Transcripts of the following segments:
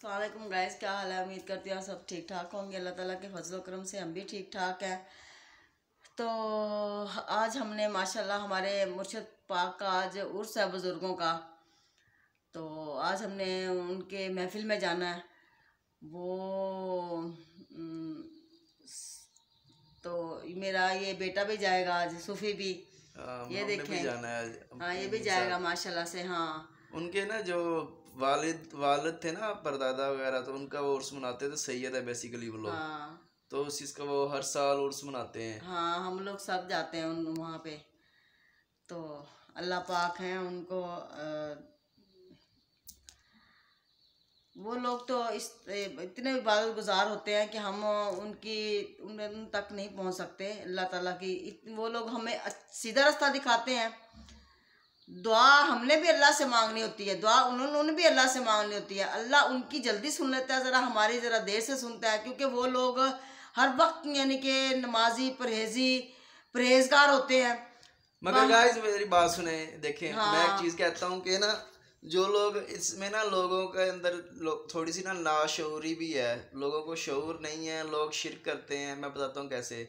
अस्सलाम वालेकुम गाइस, क्या हाल है। उम्मीद करती हूँ सब ठीक ठाक होंगे। अल्लाह ताला के फजल करम से हम भी ठीक ठाक हैं। तो आज हमने माशाल्लाह हमारे मुर्शिद पाक का आज उर्स है बुज़ुर्गों का। तो आज हमने उनके महफिल में जाना है। वो तो मेरा ये बेटा भी जाएगा आज, सूफी भी। ये देखें भी जाना है। हाँ, ये भी जाएगा माशाल्लाह से। हाँ, उनके ना जो वालिद थे ना, परदादा वगैरह, तो उनका वो उर्स मनाते थे। सैयद है बेसिकली वो लोग। हाँ, तो उस चीज़ का वो हर साल उर्स मनाते हैं। हाँ, हम लोग सब जाते हैं उन वहाँ पे। तो अल्लाह पाक हैं उनको वो लोग तो इतने इबादत गुजार होते हैं कि हम उन तक नहीं पहुँच सकते। अल्लाह ताला की वो लोग हमें सीधा रास्ता दिखाते हैं। दुआ हमने भी अल्लाह से मांगनी होती है, दुआ उन्होंने भी अल्लाह से मांगनी होती है। अल्लाह उनकी जल्दी सुन लेता है, ज़रा हमारी ज़रा देर से सुनता है, क्योंकि वो लोग हर वक्त यानी कि नमाजी परहेजगार होते हैं। मगर गाइस मेरी बात सुने, देखें। हाँ, मैं एक चीज़ कहता हूँ कि ना, जो लोग इसमें ना, लोगों के अंदर थोड़ी सी ना नाशऊरी भी है। लोगों को शऊर नहीं है, लोग शिर्क करते हैं। मैं बताता हूँ कैसे।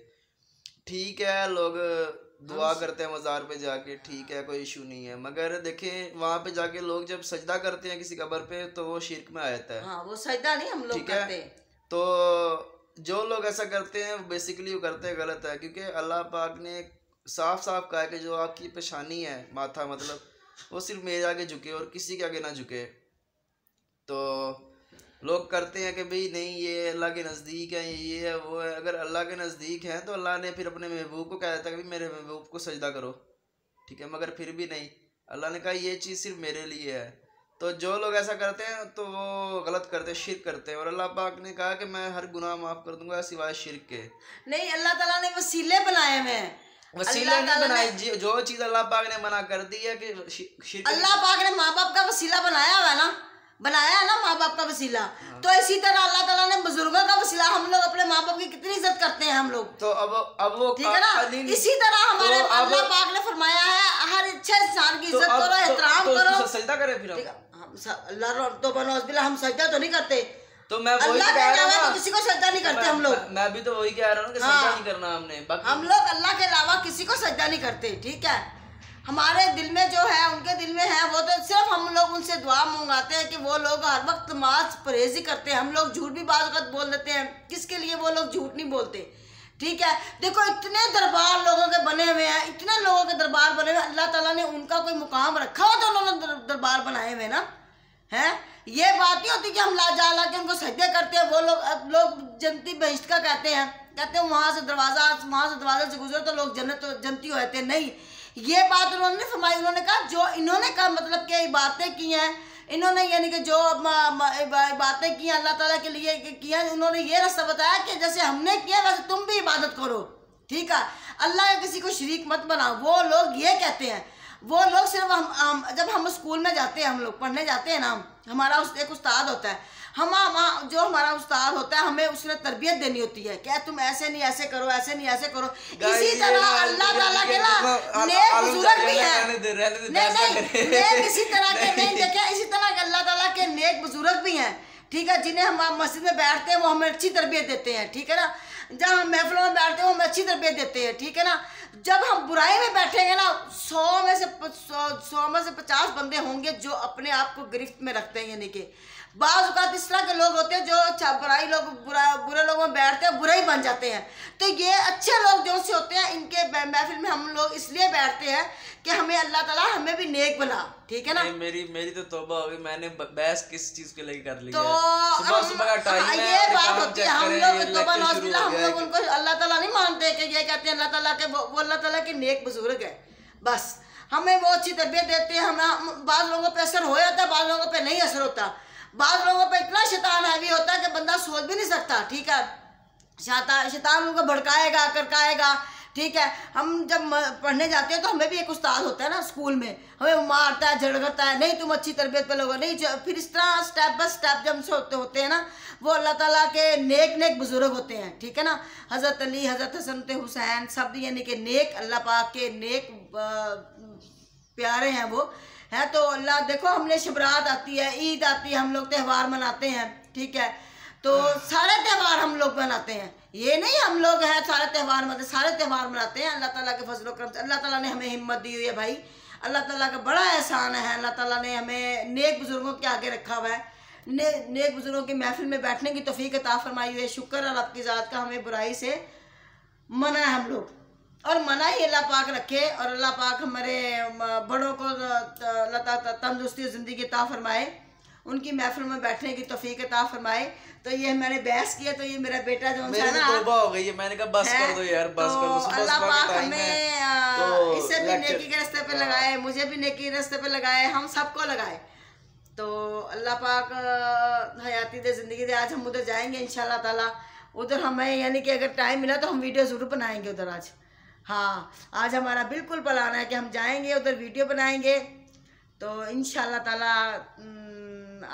ठीक है, लोग दुआ करते हैं मज़ार पे जाके, ठीक है, कोई इशू नहीं है। मगर देखें, वहाँ पे जाके लोग जब सजदा करते हैं किसी कब्र पे, तो वो शिर्क में आ जाता है। हाँ, वो सजदा नहीं हम लोग करते। तो जो लोग ऐसा करते हैं बेसिकली वो करते हैं गलत है, क्योंकि अल्लाह पाक ने साफ साफ कहा है कि जो आपकी पेशानी है, माथा मतलब, वो सिर्फ मेरे आगे झुके और किसी के आगे ना झुके। तो लोग करते हैं कि भाई नहीं, ये अल्लाह के नज़दीक है, ये है वो है। अगर अल्लाह के नज़दीक है तो अल्लाह ने फिर अपने महबूब को कहा था कि भाई मेरे महबूब को सजदा करो, ठीक है। मगर फिर भी नहीं, अल्लाह ने कहा ये चीज़ सिर्फ मेरे लिए है। तो जो लोग ऐसा करते हैं तो वो गलत करते हैं, शिर्क करते हैं। और अल्लाह पाक ने कहा कि मैं हर गुनाह माफ़ कर दूंगा सिवाय शिर्क के। नहीं, अल्लाह ताला ने वसीले बनाए हुए हैं। वसीला नहीं बनाई। जो चीज़ अल्लाह पाक ने मना कर दी है कि शिर्क, अल्लाह पाक ने माँ बाप का वसीला बनाया हुआ है ना, बनाया है ना माँ बाप का वसीला। तो इसी तरह अल्लाह ताला ने बुजुर्गों का वसीला, हम लोग अपने माँ बाप की कितनी इज्जत करते हैं हम लोग। तो अब वो ठीक है ना। इसी तरह हमारे अल्लाह पाक ने फरमाया है हर अच्छे इंसान की इज्जत करो, एहतराम करो। सजदा करें फिर अल्लाह तो बनौज़बिल्ला हम सजदा तो नहीं करते। तो मैं वही अल्लाह कह रहा हूँ, हूँ, किसी को सजदा नहीं करते हम लोग। मैं भी तो वही कह रहा हूँ कि सजदा नहीं करना हमने। हम लोग अल्लाह के अलावा किसी को सजदा नहीं करते, ठीक है। हमारे दिल में जो है, उनके दिल में है, वो तो सिर्फ हम लोग उनसे दुआ मंगाते हैं कि वो लोग हर वक्त नमाज परहेज़ी करते हैं। हम लोग झूठ भी बाज़ वक़्त बोल देते हैं, किसके लिए वो लोग झूठ नहीं बोलते, ठीक है। देखो इतने दरबार लोगों के बने हुए हैं, इतने लोगों के दरबार बने हुए, अल्लाह ताला ने उनका कोई मुकाम रखा हो तो उन्होंने दरबार बनाए हुए ना, हैं। ये बात नहीं होती कि हम ला के उनको सजदे करते हैं। वो लोग जन्नती बहिश्त का कहते हैं वहाँ से दरवाजे से गुजरो तो लोग जन्नती हो जाते हैं। नहीं, ये बात उन्होंने फरमाई। उन्होंने कहा जो इन्होंने कहा मतलब कि बातें की हैं इन्होंने, यानी कि जो बातें की हैं अल्लाह ताला के लिए की हैं, उन्होंने ये रास्ता बताया कि जैसे हमने किया वैसे तुम भी इबादत करो, ठीक है। अल्लाह किसी को शरीक मत बनाओ, वो लोग ये कहते हैं। वो लोग सिर्फ जब हम स्कूल में जाते हैं, हम लोग पढ़ने जाते हैं ना, हमारा एक उस्ताद होता है। जो हमारा उस्ताद होता है, हमें उसने तरबियत देनी होती है कि तुम ऐसे नहीं ऐसे करो, ऐसे नहीं ऐसे करो। इसी तरह अल्लाह ताला के ना नेक बुजुर्ग भी हैं। नहीं, इसी तरह के नहीं देखे, इसी तरह के अल्लाह ताला के नेक बुजुर्ग भी हैं, ठीक है, जिन्हें हम मस्जिद में बैठते हैं वो हमें अच्छी तरबियत देते हैं, ठीक है ना। जहाँ हम महफिलों में बैठते हैं वो हमें अच्छी तरबियत देते हैं, ठीक है ना। जब हम बुराई में बैठेंगे ना, 100 में से 50 बंदे होंगे जो अपने आप को गिरफ्त में रखते हैं, यानी कि बाज़ औक़ात इस तरह के लोग होते हैं जो बुरे लोगों में बैठते हैं, बुरे ही बन जाते हैं। तो ये अच्छे लोग जो से होते हैं, इनके महफिल में हम लोग इसलिए बैठते हैं कि हमें अल्लाह ताला हमें भी नेक बना, ठीक है ना। मेरी तो तौबा हो गई, मैंने बहस किस चीज के लिए कर ली तो है। सुबह का टाइम है, ये बात होती है। हम लोग तौबा नौज़बिल्ला, हम लोग उनको अल्लाह ताला नहीं मानते कि ये कहते हैं अल्लाह ताला के वो अल्लाह ताला के नेक बुजुर्ग है। बस हमें वो अच्छी तरबियत देते हैं। हम बाज़ लोगों पर असर हो जाता है, बाज़ लोगों पर नहीं असर होता। बाज़ लोगों पर इतना शैतान हैवी होता है कि बंदा सोच भी नहीं सकता, ठीक है। शैतान उनको भड़काएगा, करकाएगा, ठीक है। हम जब पढ़ने जाते हैं तो हमें भी एक उस्ताद होता है ना स्कूल में, हमें मारता है, झड़कता है, नहीं तुम अच्छी तरबियत पे लोगो नहीं। फिर इस तरह स्टेप बाय स्टेप जब से होते हैं ना, वो अल्लाह ताला के नेक बुजुर्ग होते हैं, ठीक है ना। हज़रत अली, हज़रत हसन हुसैन सब यानी कि नेक, अल्लाह पाक के नेक प्यारे हैं वो, है। तो अल्लाह देखो, हमने शबरात आती है, ईद आती है, हम लोग त्यौहार मनाते हैं, ठीक है। तो सारे त्यौहार हम लोग मनाते हैं, ये नहीं हम लोग हैं सारे त्यौहार मतलब सारे त्यौहार मनाते हैं अल्लाह ताला के फजल करम से। अल्लाह ताला ने हमें हिम्मत दी हुई है भाई, अल्लाह ताला का बड़ा एहसान है। अल्लाह ताला ने हमें नेक बुजुर्गों के आगे रखा हुआ है, नेक बुजुर्गों की महफिल में बैठने की तौफीक अता फरमाई हुई है। शुक्र है रब की ज़ात का, हमें बुराई से मना है हम लोग, और मना ही अल्लाह पाक रखे। और अल्लाह पाक हमारे बड़ों को तंदुरुस्ती ज़िंदगी अता फरमाए, उनकी महफिल में बैठने की तौफीक अता फरमाए। तो ये मैंने बहस किया, तो ये मेरा बेटा जो है ना, तौबा हो गई है, मैंने कहा बस कर दो यार, बस तो कर दो। अल्लाह पाक हमें इसे भी नेकी के रास्ते पे लगाए, मुझे भी नेकी के रास्ते पे लगाए, हम सबको लगाए। तो अल्लाह पाक हयाती दे ज़िंदगी दे। आज हम उधर जाएंगे इंशाल्लाह ताला, उधर हमें यानी कि अगर टाइम मिला तो हम वीडियो ज़रूर बनाएंगे उधर आज। हाँ, आज हमारा बिल्कुल प्लान है कि हम जाएंगे उधर, वीडियो बनाएंगे। तो इंशाल्लाह ताला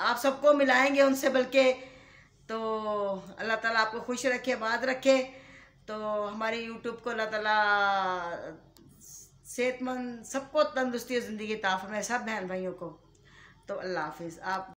आप सबको मिलाएंगे उनसे, बल्कि तो अल्लाह ताला आपको खुश रखे, आबाद रखे। तो हमारे यूट्यूब को अल्लाह ताला सेहतमंद, सबको तंदुरुस्ती ज़िंदगी अता फरमाए, सब बहन भाइयों को। तो अल्लाह हाफिज़। आप